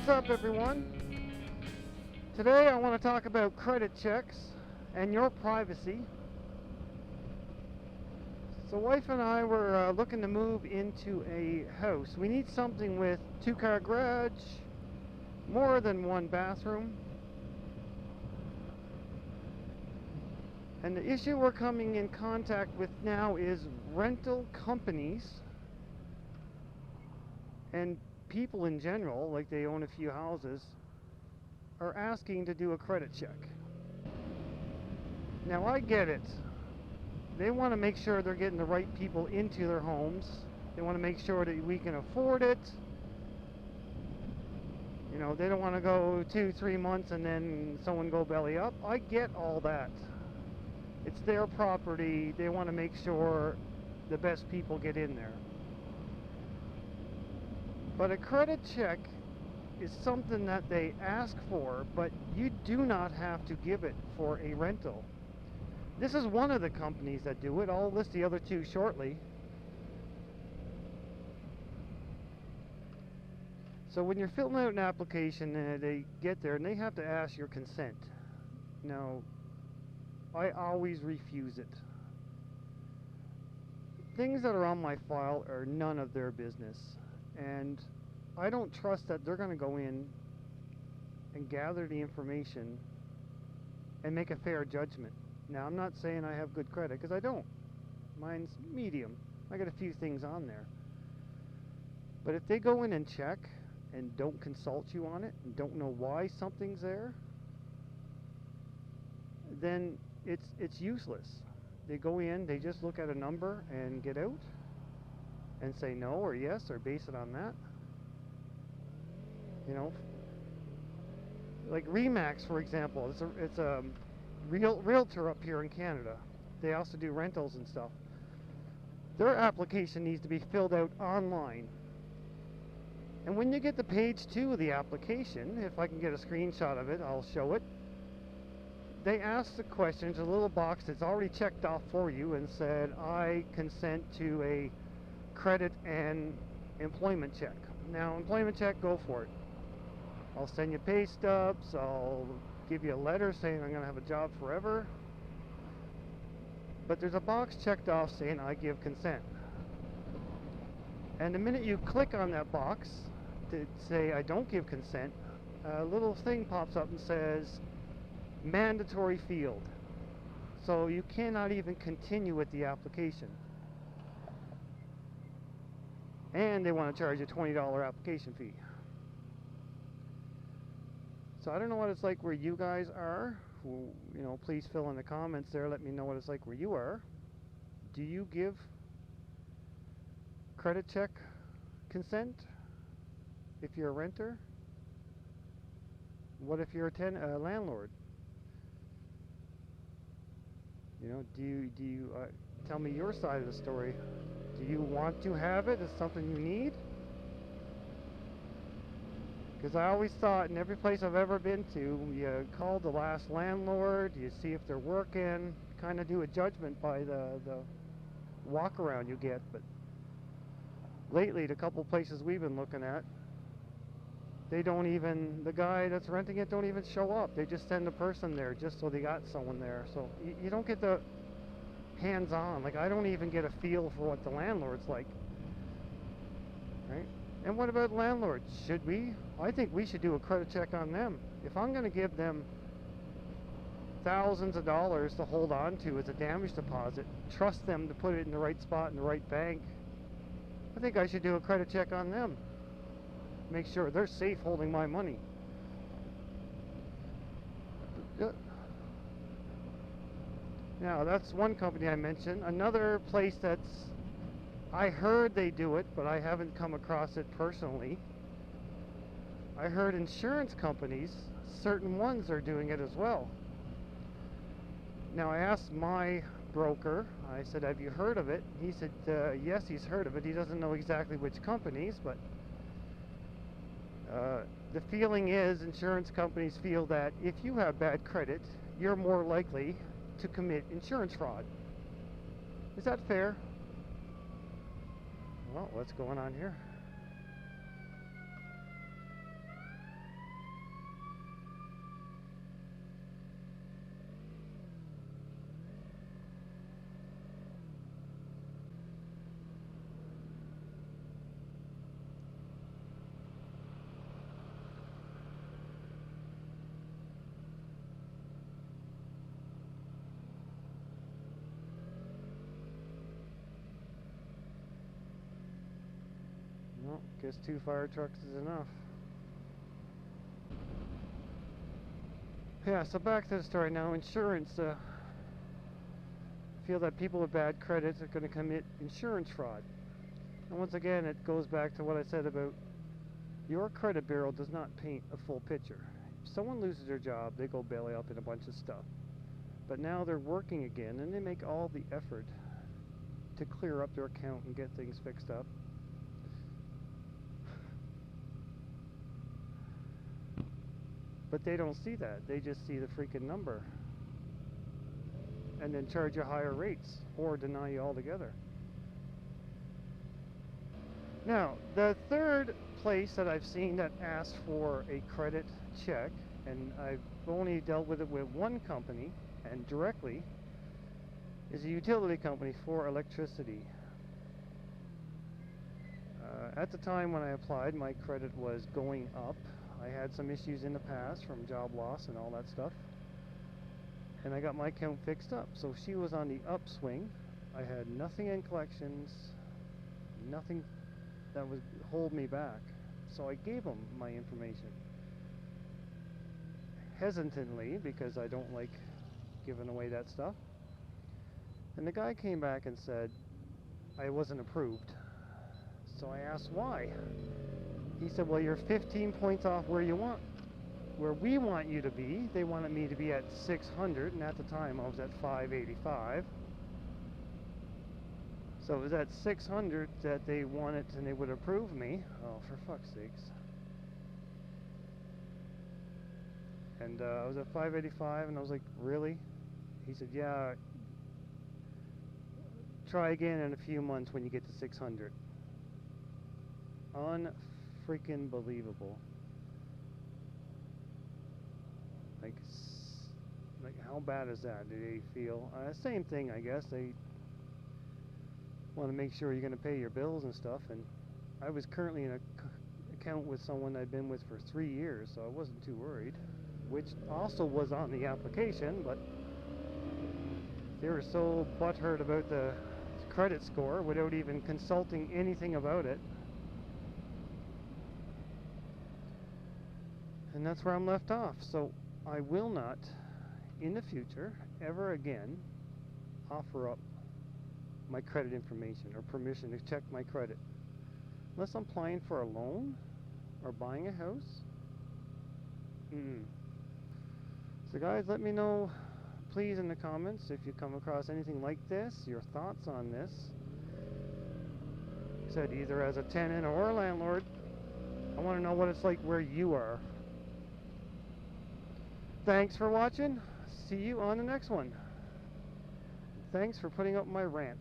What's up, everyone? Today I want to talk about credit checks and your privacy. So wife and I were looking to move into a house. We need something with two-car garage, more than one bathroom. And the issue we're coming in contact with now is rental companies and people in general, like they own a few houses, are asking to do a credit check. Now I get it. They want to make sure they're getting the right people into their homes. They want to make sure that we can afford it. You know, they don't want to go 2-3 months and then someone go belly up. I get all that. It's their property. They want to make sure the best people get in there. But a credit check is something that they ask for, but you do not have to give it for a rental. This is one of the companies that do it. I'll list the other two shortly. So when you're filling out an application, they get there and they have to ask your consent. Now, I always refuse it. Things that are on my file are none of their business. And I don't trust that they're going to go in and gather the information and make a fair judgment. Now, I'm not saying I have good credit, because I don't. Mine's medium. I got a few things on there. But if they go in and check and don't consult you on it and don't know why something's there, then it's useless. They go in, they just look at a number and get out and say no or yes or base it on that. You know, like Remax, for example, it's a realtor up here in Canada. They also do rentals and stuff. Their application needs to be filled out online. And when you get to page 2 of the application, if I can get a screenshot of it, I'll show it. They ask the questions, a little box that's already checked off for you and said, I consent to a credit and employment check. Now, employment check, go for it. I'll send you pay stubs, I'll give you a letter saying I'm going to have a job forever. But there's a box checked off saying I give consent. And the minute you click on that box to say I don't give consent, a little thing pops up and says mandatory field. So you cannot even continue with the application. And they want to charge a $20 application fee. So I don't know what it's like where you guys are. You know, please fill in the comments there. Let me know what it's like where you are. Do you give credit check consent if you're a renter? What if you're a landlord? You know, do you tell me your side of the story? Do you want to have it? Is it something you need? Because I always thought in every place I've ever been to, you call the last landlord, you see if they're working, kind of do a judgment by the walk around you get. But lately, the couple places we've been looking at, they don't even, the guy that's renting it don't even show up. They just send a person there just so they got someone there. So you don't get the hands-on. Like, I don't even get a feel for what the landlord's like. Right? And what about landlords? Should we? I think we should do a credit check on them. If I'm going to give them thousands of dollars to hold on to as a damage deposit, trust them to put it in the right spot in the right bank, I think I should do a credit check on them. Make sure they're safe holding my money. Now, that's one company I mentioned. Another place that's, I heard they do it, but I haven't come across it personally. I heard insurance companies, certain ones are doing it as well. Now, I asked my broker, I said, have you heard of it? He said, yes, he's heard of it. He doesn't know exactly which companies, but the feeling is insurance companies feel that if you have bad credit, you're more likely to commit insurance fraud. Is that fair? Well, what's going on here? Well, guess 2 fire trucks is enough. Yeah, so back to the story now. Insurance, feel that people with bad credits are going to commit insurance fraud. And once again, it goes back to what I said about your credit bureau does not paint a full picture. If someone loses their job, they go belly up in a bunch of stuff. But now they're working again, and they make all the effort to clear up their account and get things fixed up. But they don't see that. They just see the freaking number. And then charge you higher rates or deny you altogether. Now, the third place that I've seen that asks for a credit check, and I've only dealt with it with one company and directly, is a utility company for electricity. At the time when I applied, my credit was going up. I had some issues in the past from job loss and all that stuff, and I got my account fixed up. So she was on the upswing. I had nothing in collections, nothing that would hold me back. So I gave them my information. Hesitantly, because I don't like giving away that stuff. And the guy came back and said I wasn't approved. So I asked why. He said, well, you're 15 points off where we want you to be. They wanted me to be at 600, and at the time I was at 585. So it was at 600 that they wanted, and they would approve me. Oh, for fuck's sakes. And I was at 585, and I was like, really? He said, yeah, try again in a few months when you get to 600. Unfreaking believable. Like how bad is that? Do they feel same thing? I guess they want to make sure you're going to pay your bills and stuff. And I was currently in an account with someone I'd been with for 3 years, so I wasn't too worried. Which also was on the application, but they were so butthurt about the credit score without even consulting anything about it. And that's where I'm left off. So I will not, in the future, ever again, offer up my credit information or permission to check my credit. Unless I'm applying for a loan or buying a house. So guys, let me know, please, in the comments if you come across anything like this, your thoughts on this. Like I said, either as a tenant or a landlord. I want to know what it's like where you are. Thanks for watching. See you on the next one. Thanks for putting up my rant.